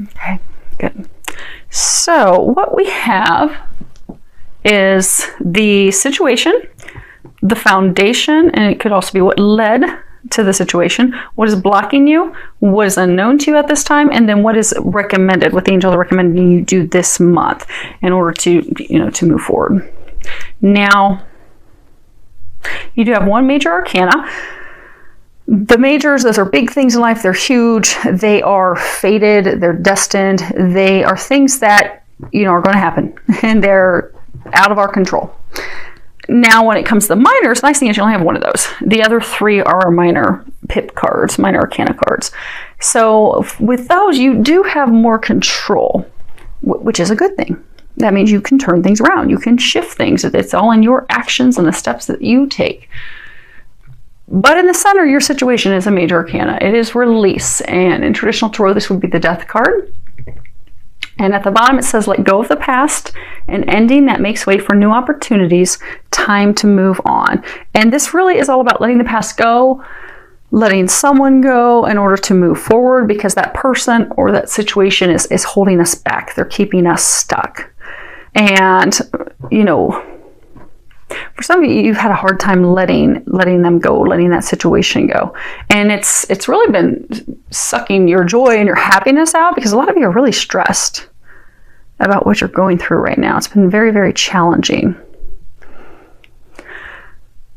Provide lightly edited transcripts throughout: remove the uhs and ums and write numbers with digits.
Okay, good. So what we have is the situation, the foundation, and it could also be what led to the situation, what is blocking you, what is unknown to you at this time, and then what is recommended, what the angels are recommending you do this month in order to, to move forward. Now, you do have one major arcana. The majors, those are big things in life. They're huge. They are fated. They're destined. They are things that, are going to happen, and they're out of our control. Now, when it comes to the minors, the nice thing is you only have one of those. The other three are minor pip cards, minor arcana cards. So with those, you do have more control, which is a good thing. That means you can turn things around. You can shift things. It's all in your actions and the steps that you take. But in the center, your situation is a major arcana. It is release. And in traditional tarot, this would be the death card. And at the bottom, it says, let go of the past, an ending that makes way for new opportunities, time to move on. And this really is all about letting the past go, letting someone go in order to move forward, because that person or that situation is holding us back. They're keeping us stuck. And, for some of you, you've had a hard time letting them go, letting that situation go. And it's really been sucking your joy and your happiness out, because a lot of you are really stressed about what you're going through right now. It's been very, very challenging.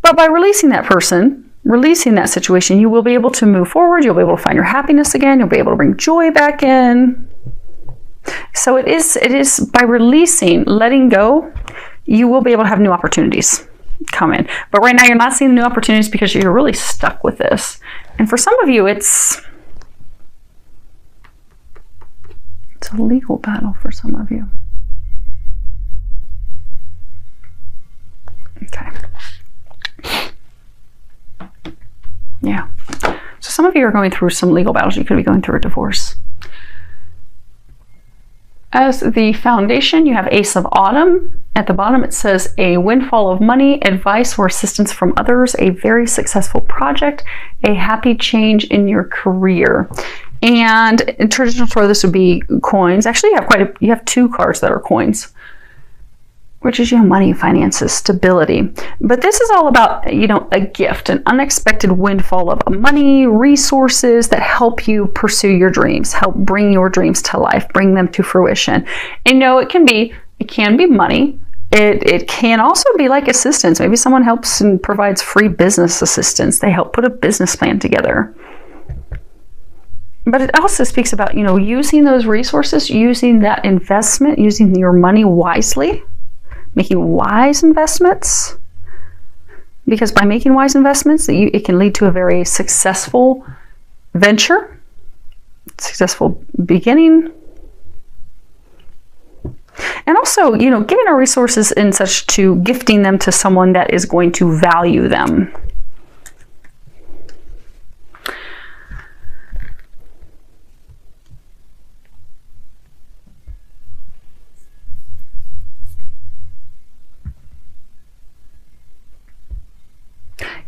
But by releasing that person, releasing that situation, you will be able to move forward. You'll be able to find your happiness again. You'll be able to bring joy back in. So it is by releasing, letting go, you will be able to have new opportunities come in. But right now you're not seeing the new opportunities because you're really stuck with this. And for some of you, it's a legal battle for some of you. Okay. Yeah. So some of you are going through some legal battles. You could be going through a divorce. As the foundation, you have Ace of Autumn. At the bottom, it says a windfall of money, advice or assistance from others, a very successful project, a happy change in your career. And in traditional tarot, this would be coins. Actually, you have two cards that are coins, which is money, finances, stability. But this is all about, a gift, an unexpected windfall of money, resources that help you pursue your dreams, help bring your dreams to life, bring them to fruition. And it can be money. It can also be like assistance. Maybe someone helps and provides free business assistance. They help put a business plan together. But it also speaks about, using those resources, using that investment, using your money wisely, making wise investments. Because by making wise investments, it can lead to a very successful venture, successful beginning. And also, giving our resources in such to gifting them to someone that is going to value them.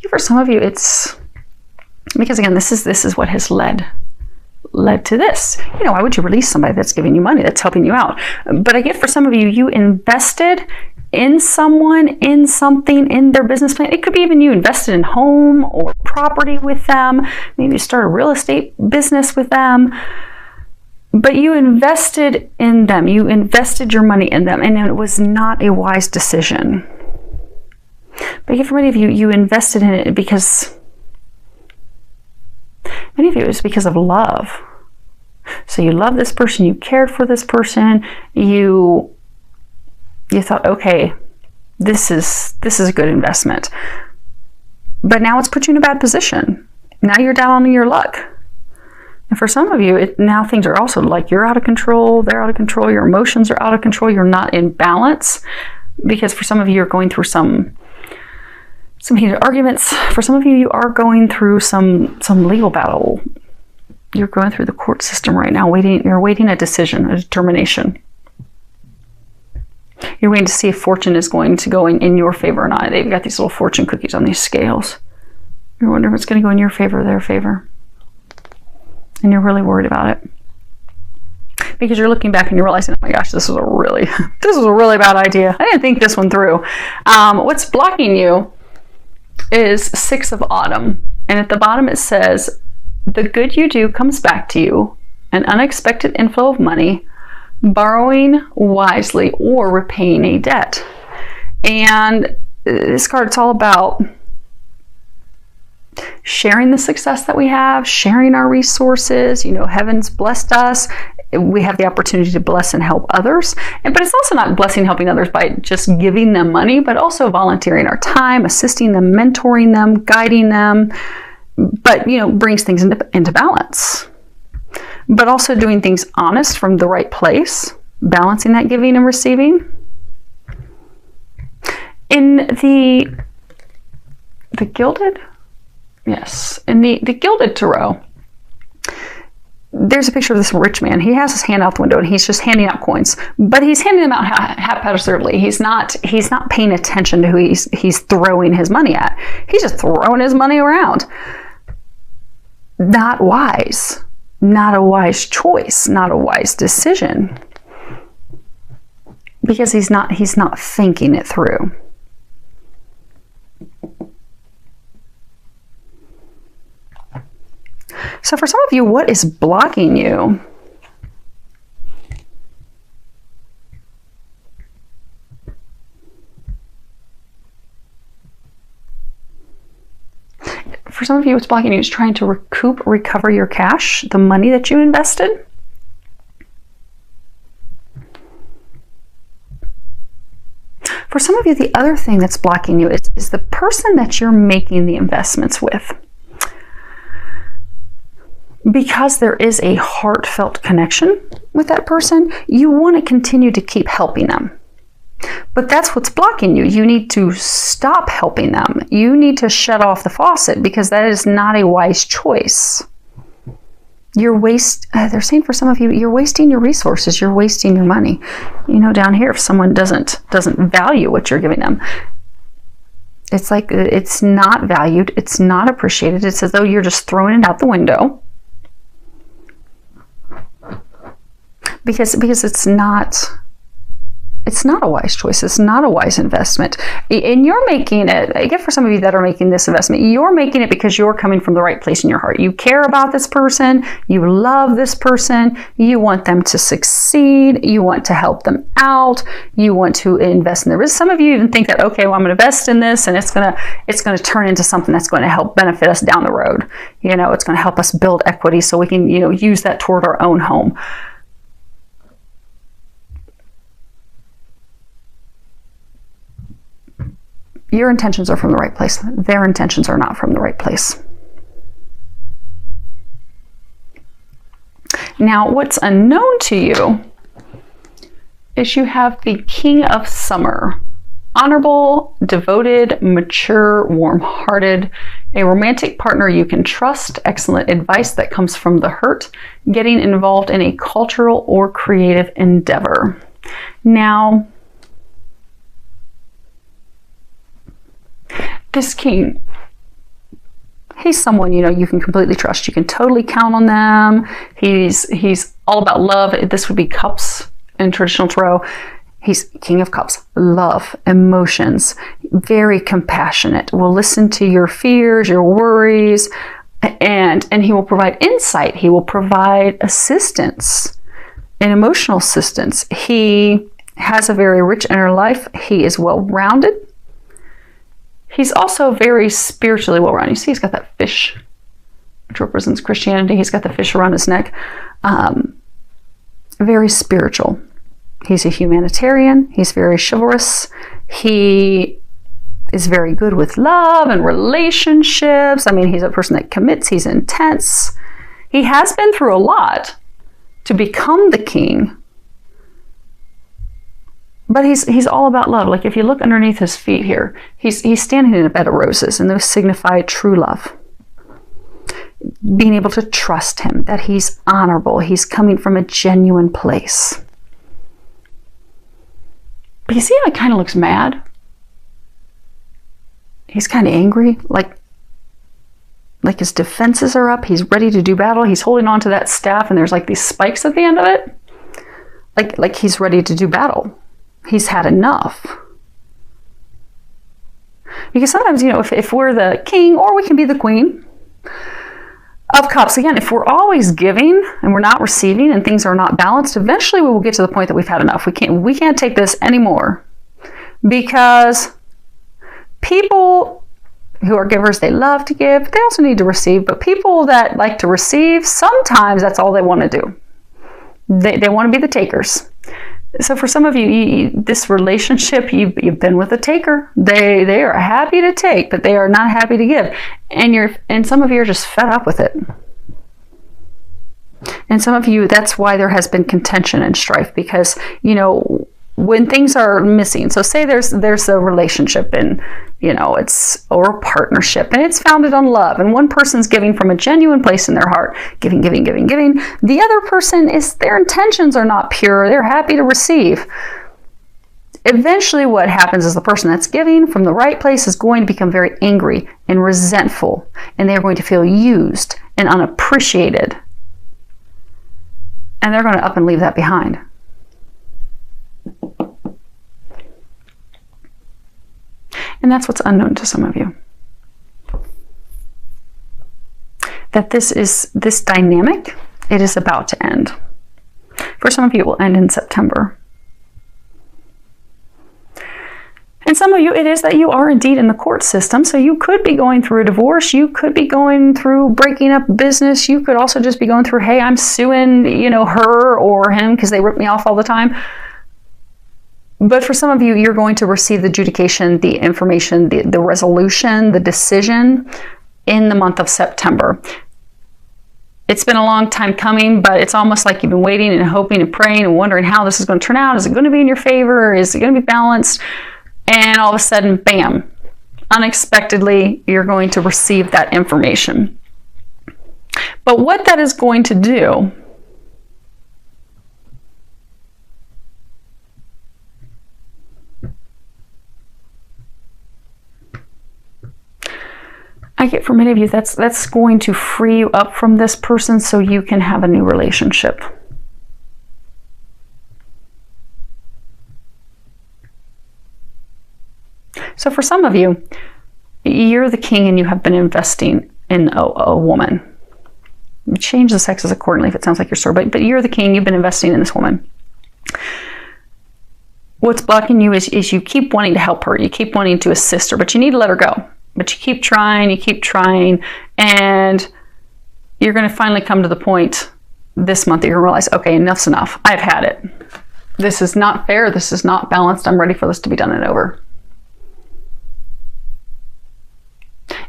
For some of you, it's because, again, this is what has led to this. Why would you release somebody that's giving you money, that's helping you out? But I get for some of you, you invested in someone, in something, in their business plan. It could be even you invested in home or property with them. Maybe you start a real estate business with them. But you invested in them. You invested your money in them. And it was not a wise decision. But for many of you, you invested in it because many of you, it was because of love. So you love this person, you cared for this person, you thought, okay, this is a good investment. But now it's put you in a bad position. Now you're down on your luck. And for some of you, now things are also like you're out of control, they're out of control, your emotions are out of control, you're not in balance. Because for some of you, you're going through some heated arguments. For some of you, you are going through some legal battle. You're going through the court system right now, you're waiting a decision, a determination. You're waiting to see if fortune is going to go in your favor or not. They've got these little fortune cookies on these scales. You're wondering what's going to go in your favor or their favor. And you're really worried about it. because you're looking back and you're realizing, oh my gosh, this was a really bad idea. I didn't think this one through. What's blocking you is 6 of Autumn. And at the bottom it says, the good you do comes back to you, an unexpected inflow of money, borrowing wisely, or repaying a debt. And this card, it's all about sharing the success that we have, sharing our resources. You know, heaven's blessed us. We have the opportunity to bless and help others. But it's also not blessing, helping others by just giving them money, but also volunteering our time, assisting them, mentoring them, guiding them. But, you know, brings things into balance. But also doing things honest from the right place, balancing that giving and receiving. In the Gilded? Yes. In the Gilded Tarot, there's a picture of this rich man. He has his hand out the window and he's just handing out coins, but he's handing them out haphazardly. He's not paying attention to who he's throwing his money at. He's just throwing his money around. Not wise. Not a wise choice. Not a wise decision. Because he's not thinking it through. So for some of you, what is blocking you? For some of you, what's blocking you is trying to recover your cash, the money that you invested. For some of you, the other thing that's blocking you is the person that you're making the investments with. Because there is a heartfelt connection with that person, you want to continue to keep helping them. But that's what's blocking you. You need to stop helping them. You need to shut off the faucet because that is not a wise choice. They're saying for some of you, you're wasting your resources. You're wasting your money. You know, down here, if someone doesn't value what you're giving them, it's like it's not valued. It's not appreciated. It's as though you're just throwing it out the window. Because it's not a wise choice. It's not a wise investment. And you're making it, again, for some of you that are making this investment, you're making it because you're coming from the right place in your heart. You care about this person. You love this person. You want them to succeed. You want to help them out. You want to invest in their business. Some of you even think that, okay, well, I'm going to invest in this and it's going to turn into something that's going to help benefit us down the road. You know, it's going to help us build equity so we can, you know, use that toward our own home. Your intentions are from the right place. Their intentions are not from the right place. Now, what's unknown to you is you have the King of Summer. Honorable, devoted, mature, warm-hearted, a romantic partner you can trust, excellent advice that comes from the hurt, getting involved in a cultural or creative endeavor. Now, this king, he's someone, you know, you can completely trust. You can totally count on them. He's all about love. This would be cups in traditional tarot. He's King of Cups, love, emotions, very compassionate, will listen to your fears, your worries, and he will provide insight. He will provide assistance and emotional assistance. He has a very rich inner life. He is well-rounded. He's also very spiritually well-rounded. You see, he's got that fish, which represents Christianity. He's got the fish around his neck. Very spiritual. He's a humanitarian. He's very chivalrous. He is very good with love and relationships. I mean, he's a person that commits. He's intense. He has been through a lot to become the king. But he's all about love. Like if you look underneath his feet here, he's standing in a bed of roses, and those signify true love. Being able to trust him, that he's honorable, he's coming from a genuine place. But you see how he kind of looks mad? He's kind of angry, like his defenses are up. He's ready to do battle. He's holding on to that staff, and there's like these spikes at the end of it. like he's ready to do battle. He's had enough. Because sometimes, if we're the king, or we can be the queen of cups, again, if we're always giving and we're not receiving and things are not balanced, eventually we will get to the point that we've had enough. We can't take this anymore, because people who are givers, they love to give, but they also need to receive. But people that like to receive, sometimes that's all they want to do. They want to be the takers. So for some of you, this relationship, you've been with a taker. They are happy to take, but they are not happy to give. And some of you are just fed up with it. And some of you, that's why there has been contention and strife, because, when things are missing. So say there's a relationship and, or a partnership, and it's founded on love, and one person's giving from a genuine place in their heart, giving. The other person, their intentions are not pure. They're happy to receive. Eventually what happens is the person that's giving from the right place is going to become very angry and resentful, and they're going to feel used and unappreciated. And they're going to up and leave that behind. And that's what's unknown to some of you. That this dynamic, it is about to end. For some of you, it will end in September. And some of you, it is that you are indeed in the court system. So you could be going through a divorce. You could be going through breaking up business. You could also just be going through, hey, I'm suing, her or him because they rip me off all the time. But for some of you, you're going to receive the adjudication, the information, the resolution, the decision in the month of September. It's been a long time coming, but it's almost like you've been waiting and hoping and praying and wondering how this is going to turn out. Is it going to be in your favor? Is it going to be balanced? And all of a sudden, bam, unexpectedly, you're going to receive that information. But what that is going to do, I get for many of you, that's going to free you up from this person so you can have a new relationship. So for some of you, you're the king and you have been investing in a woman. Change the sexes accordingly if it sounds like you're sore, but you're the king, you've been investing in this woman. What's blocking you is you keep wanting to help her, you keep wanting to assist her, but you need to let her go. But you keep trying, and you're going to finally come to the point this month that you're going to realize, okay, enough's enough. I've had it. This is not fair. This is not balanced. I'm ready for this to be done and over.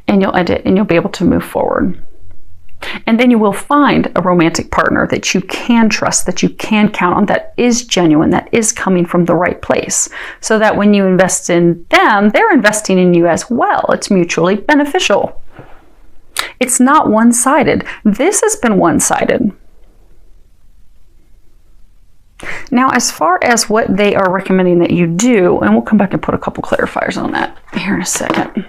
And you'll end it, and you'll be able to move forward. And then you will find a romantic partner that you can trust, that you can count on, that is genuine, that is coming from the right place. So that when you invest in them, they're investing in you as well. It's mutually beneficial. It's not one-sided. This has been one-sided. Now, as far as what they are recommending that you do, and we'll come back and put a couple clarifiers on that here in a second.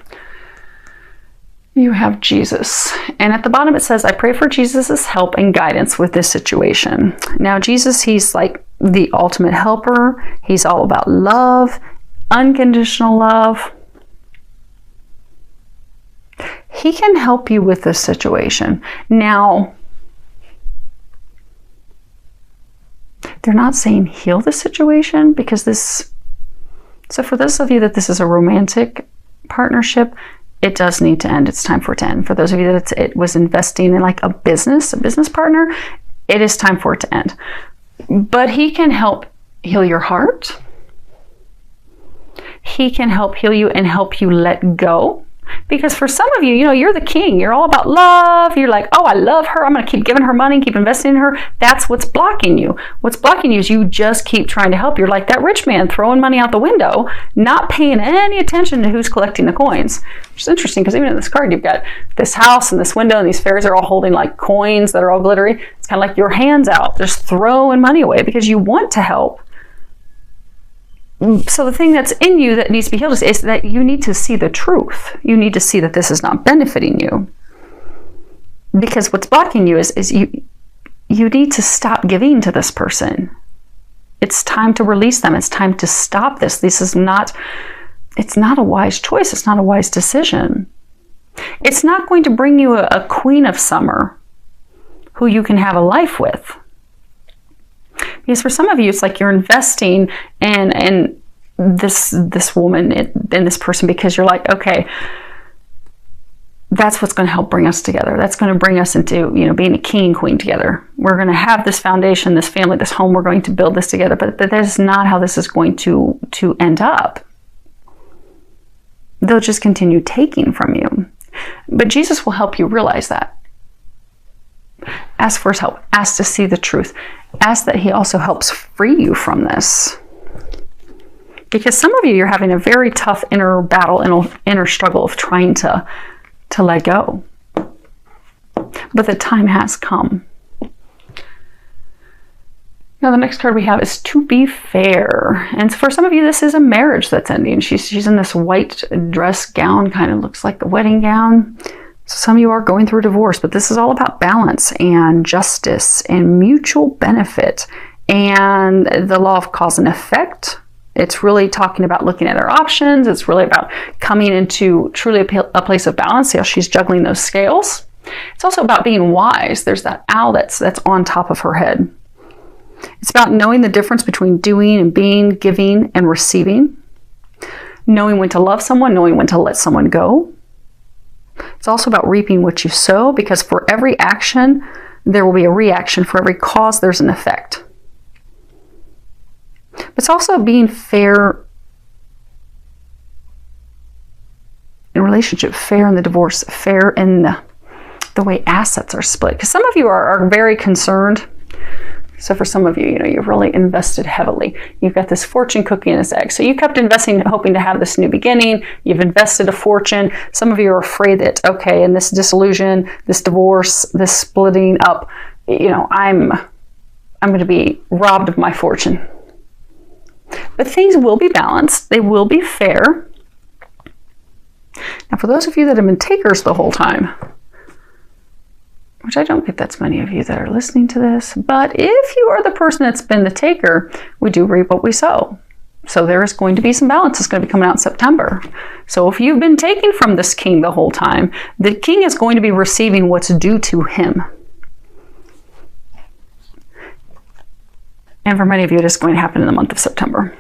You have Jesus. And at the bottom it says, I pray for Jesus' help and guidance with this situation. Now Jesus, he's like the ultimate helper. He's all about love, unconditional love. He can help you with this situation. Now, they're not saying heal the situation, because so for those of you that this is a romantic partnership, it does need to end. It's time for it to end. For those of you that it was investing in like a business partner, it is time for it to end. But he can help heal your heart. He can help heal you and help you let go. Because for some of you, you're the king. You're all about love. You're like, oh, I love her. I'm going to keep giving her money, keep investing in her. That's what's blocking you. What's blocking you is you just keep trying to help. You're like that rich man throwing money out the window, not paying any attention to who's collecting the coins. Which is interesting, because even in this card, you've got this house and this window, and these fairies are all holding like coins that are all glittery. It's kind of like your hands out, just throwing money away because you want to help. So the thing that's in you that needs to be healed is that you need to see the truth. You need to see that this is not benefiting you. Because what's blocking you is you need to stop giving to this person. It's time to release them. It's time to stop this. It's not a wise choice. It's not a wise decision. It's not going to bring you a queen of summer who you can have a life with. Because for some of you, it's like you're investing in this woman, in this person, because you're like, okay, that's what's going to help bring us together. That's going to bring us into, being a king and queen together. We're going to have this foundation, this family, this home. We're going to build this together. But that is not how this is going to end up. They'll just continue taking from you. But Jesus will help you realize that. Ask for his help. Ask to see the truth. Ask that he also helps free you from this. Because some of you, you're having a very tough inner battle, inner struggle of trying to let go. But the time has come. Now the next card we have is to be fair. And for some of you, this is a marriage that's ending. She's in this white dress gown, kind of looks like the wedding gown. So some of you are going through a divorce, but this is all about balance and justice and mutual benefit and the law of cause and effect. It's really talking about looking at our options. It's really about coming into truly a place of balance. See how she's juggling those scales. It's also about being wise. There's that owl that's on top of her head. It's about knowing the difference between doing and being, giving and receiving. Knowing when to love someone, knowing when to let someone go. It's also about reaping what you sow, because for every action, there will be a reaction. For every cause, there's an effect. It's also being fair in relationship, fair in the divorce, fair in the way assets are split. Because some of you are very concerned. So for some of you, you've really invested heavily. You've got this fortune cookie and this egg. So you kept investing, hoping to have this new beginning. You've invested a fortune. Some of you are afraid that, okay, in this disillusion, this divorce, this splitting up, I'm going to be robbed of my fortune. But things will be balanced. They will be fair. Now, for those of you that have been takers the whole time, which I don't think that's many of you that are listening to this, but if you are the person that's been the taker, we do reap what we sow. So there is going to be some balance that's going to be coming out in September. So if you've been taking from this king the whole time, the king is going to be receiving what's due to him. And for many of you, it is going to happen in the month of September.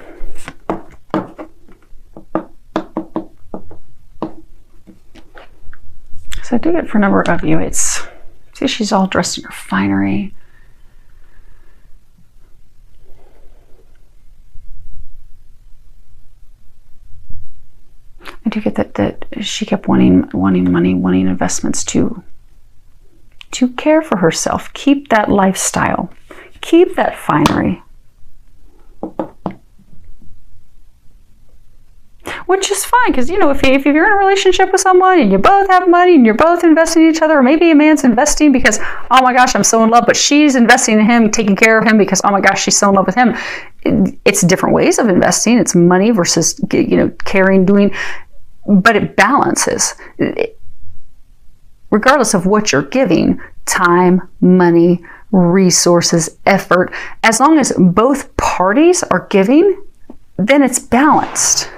So I do get for a number of you, see, she's all dressed in her finery. I do get that she kept wanting money, wanting investments to care for herself, keep that lifestyle. Keep that finery. Which is fine, because if you're in a relationship with someone and you both have money and you're both investing in each other, or maybe a man's investing because, oh my gosh, I'm so in love, but she's investing in him, taking care of him because, oh my gosh, she's so in love with him. It's different ways of investing. It's money versus caring, doing, but it balances. Regardless of what you're giving, time, money, resources, effort, as long as both parties are giving, then it's balanced.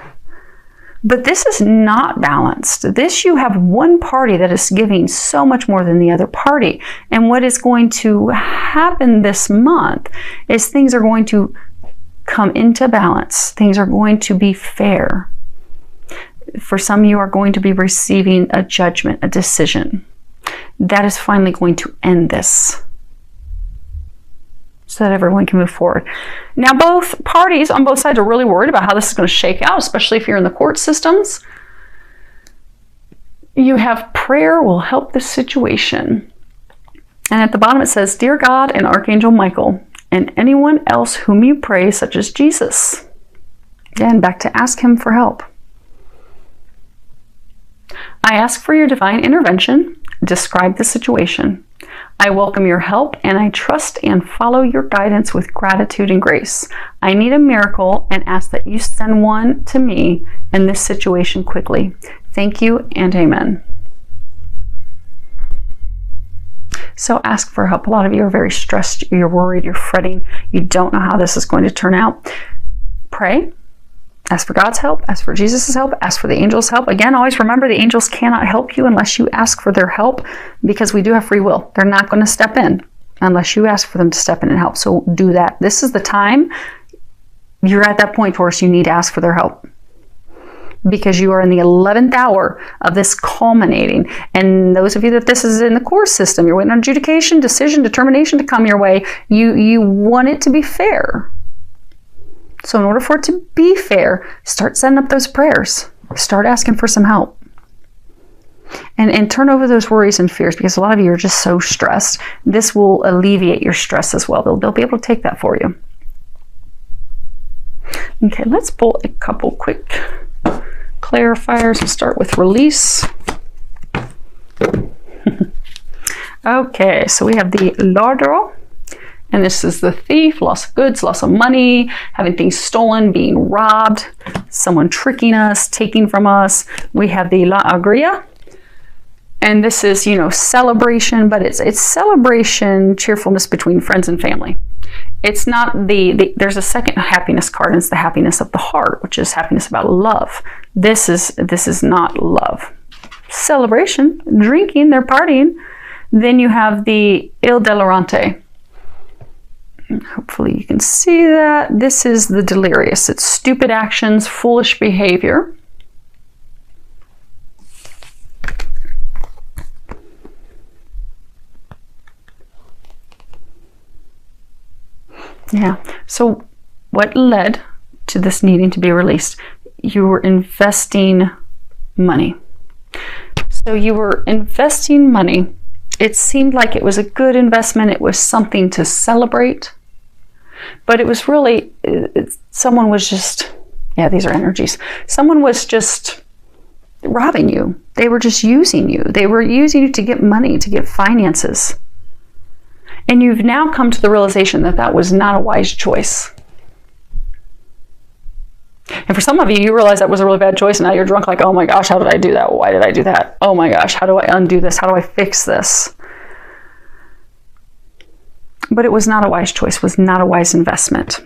But this is not balanced. This, you have one party that is giving so much more than the other party. And what is going to happen this month is things are going to come into balance. Things are going to be fair. For some, you are going to be receiving a judgment, a decision. That is finally going to end this, so that everyone can move forward. Now, both parties on both sides are really worried about how this is going to shake out, especially if you're in the court systems. You have prayer will help this situation. And at the bottom it says, Dear God and Archangel Michael, and anyone else whom you pray, such as Jesus. Again, back to ask him for help. I ask for your divine intervention. Describe the situation. I welcome your help, and I trust and follow your guidance with gratitude and grace. I need a miracle and ask that you send one to me in this situation quickly. Thank you and amen. So ask for help. A lot of you are very stressed. You're worried. You're fretting. You don't know how this is going to turn out. Pray. Ask for God's help. Ask for Jesus' help. Ask for the angels' help. Again, always remember the angels cannot help you unless you ask for their help, because we do have free will. They're not going to step in unless you ask for them to step in and help. So do that. This is the time. You're at that point, Taurus, you need to ask for their help, because you are in the 11th hour of this culminating. And those of you that this is in the course system, you're waiting on adjudication, decision, determination to come your way. You want it to be fair. So in order for it to be fair, start setting up those prayers. Start asking for some help. And turn over those worries and fears, because a lot of you are just so stressed. This will alleviate your stress as well. They'll be able to take that for you. Okay, let's pull a couple quick clarifiers. We'll start with release. Okay, so we have the Ladro, and this is the thief, loss of goods, loss of money, having things stolen, being robbed, someone tricking us, taking from us. We have the La Agria, and this is, celebration, but it's celebration, cheerfulness between friends and family. It's not there's a second happiness card, and it's the happiness of the heart, which is happiness about love. This is not love. Celebration, drinking, they're partying. Then you have the Il Delirante. Hopefully you can see that. This is the delirious. It's stupid actions, foolish behavior. Yeah, so what led to this needing to be released? You were investing money. So you were investing money. It seemed like it was a good investment. It was something to celebrate. But it was really, someone was just, these are energies. Someone was just robbing you. They were just using you. They were using you to get money, to get finances. And you've now come to the realization that that was not a wise choice. And for some of you, you realize that was a really bad choice, and now you're drunk like, oh my gosh, how did I do that? Why did I do that? Oh my gosh, how do I undo this? How do I fix this? But it was not a wise choice, was not a wise investment.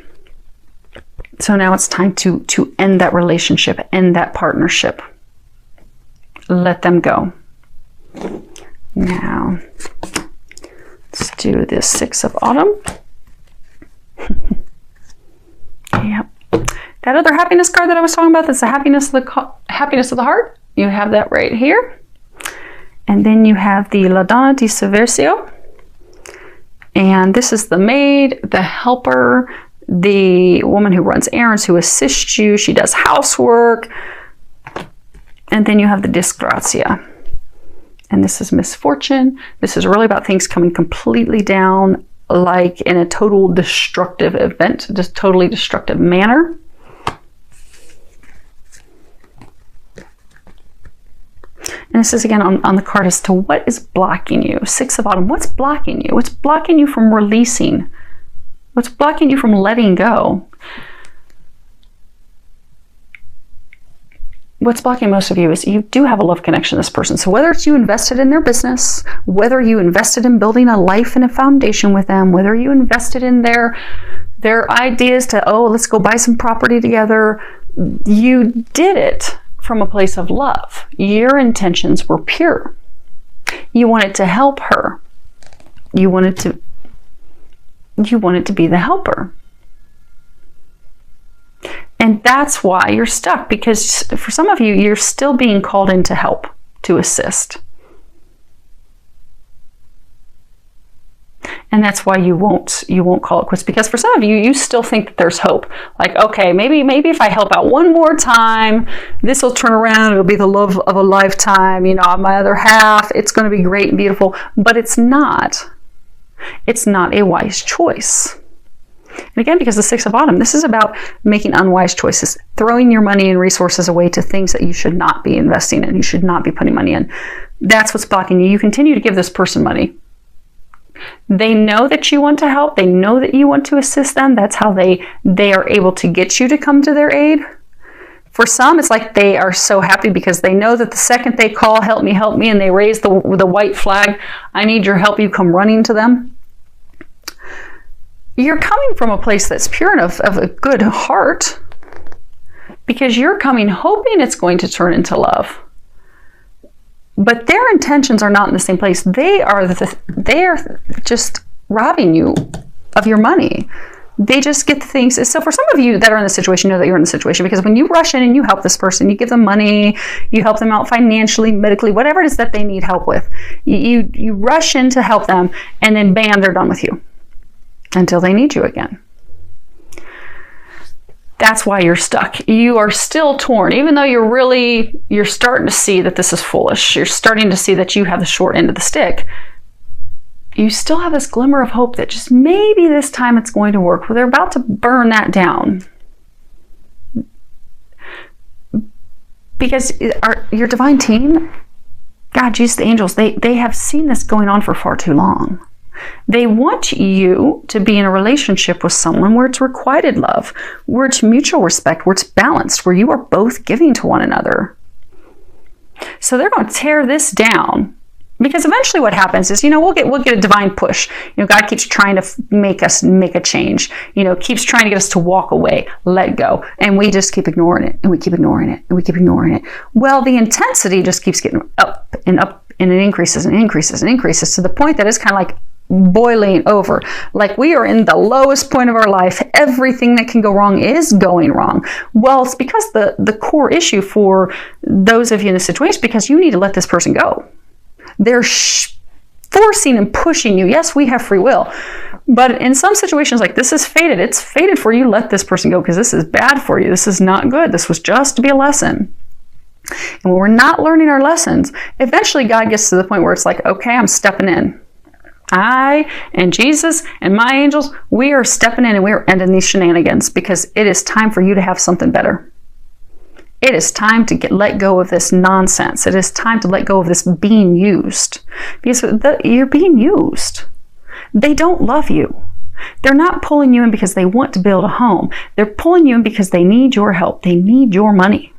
So now it's time to end that relationship, end that partnership. Let them go. Now, let's do this Six of Autumn. Yep. That other happiness card that I was talking about, that's the happiness of the heart. You have that right here. And then you have the La Donna di Servizio. And this is the maid, the helper, the woman who runs errands, who assists you. She does housework. And then you have the Disgrazia. And this is misfortune. This is really about things coming completely down, like in a total destructive event, just totally destructive manner. And this is again on the card as to what is blocking you. Six of Autumn, what's blocking you? What's blocking you from releasing? What's blocking you from letting go? What's blocking most of you is you do have a love connection to this person. So whether it's you invested in their business, whether you invested in building a life and a foundation with them, whether you invested in their ideas to, oh, let's go buy some property together, you did it from a place of love. Your intentions were pure. You wanted to help her. You wanted to be the helper. And that's why you're stuck, because for some of you, you're still being called in to help, to assist. And that's why you won't call it quits, because for some of you, you still think that there's hope. Like, okay, maybe if I help out one more time, this will turn around. It'll be the love of a lifetime. My other half, it's going to be great and beautiful. But it's not. It's not a wise choice. And again, because the Six of Autumn, this is about making unwise choices, throwing your money and resources away to things that you should not be investing in, you should not be putting money in. That's what's blocking you. You continue to give this person money. They know that you want to help. They know that you want to assist them. That's how they are able to get you to come to their aid. For some, it's like they are so happy because they know that the second they call, help me, and they raise the white flag, I need your help, you come running to them. You're coming from a place that's pure and of a good heart, because you're coming hoping it's going to turn into love. But their intentions are not in the same place. They are just robbing you of your money. They just get the things. So for some of you that are in the situation, know that you're in the situation, because when you rush in and you help this person, you give them money, you help them out financially, medically, whatever it is that they need help with, you rush in to help them, and then bam, they're done with you until they need you again. That's why you're stuck. You are still torn, even though you're starting to see that this is foolish. You're starting to see that you have the short end of the stick. You still have this glimmer of hope that just maybe this time it's going to work. Well, they're about to burn that down. Because your divine team, God, Jesus, the angels, they have seen this going on for far too long. They want you to be in a relationship with someone where it's requited love, where it's mutual respect, where it's balanced, where you are both giving to one another. So they're going to tear this down. Because eventually what happens is, we'll get a divine push. God keeps trying to make us make a change. Keeps trying to get us to walk away, let go. And we just keep ignoring it, and we keep ignoring it, and we keep ignoring it. Well, the intensity just keeps getting up, and it increases and increases and increases to the point that it's kind of like boiling over. Like we are in the lowest point of our life. Everything that can go wrong is going wrong. Well, it's because the core issue for those of you in this situation is because you need to let this person go. They're forcing and pushing you. Yes, we have free will. But in some situations like this is fated. It's fated for you to let this person go because this is bad for you. This is not good. This was just to be a lesson. And when we're not learning our lessons, eventually God gets to the point where it's like, okay, I'm stepping in. I and Jesus and my angels, we are stepping in and we are ending these shenanigans because it is time for you to have something better. It is time to let go of this nonsense. It is time to let go of this being used. Because you're being used. They don't love you. They're not pulling you in because they want to build a home. They're pulling you in because they need your help. They need your money.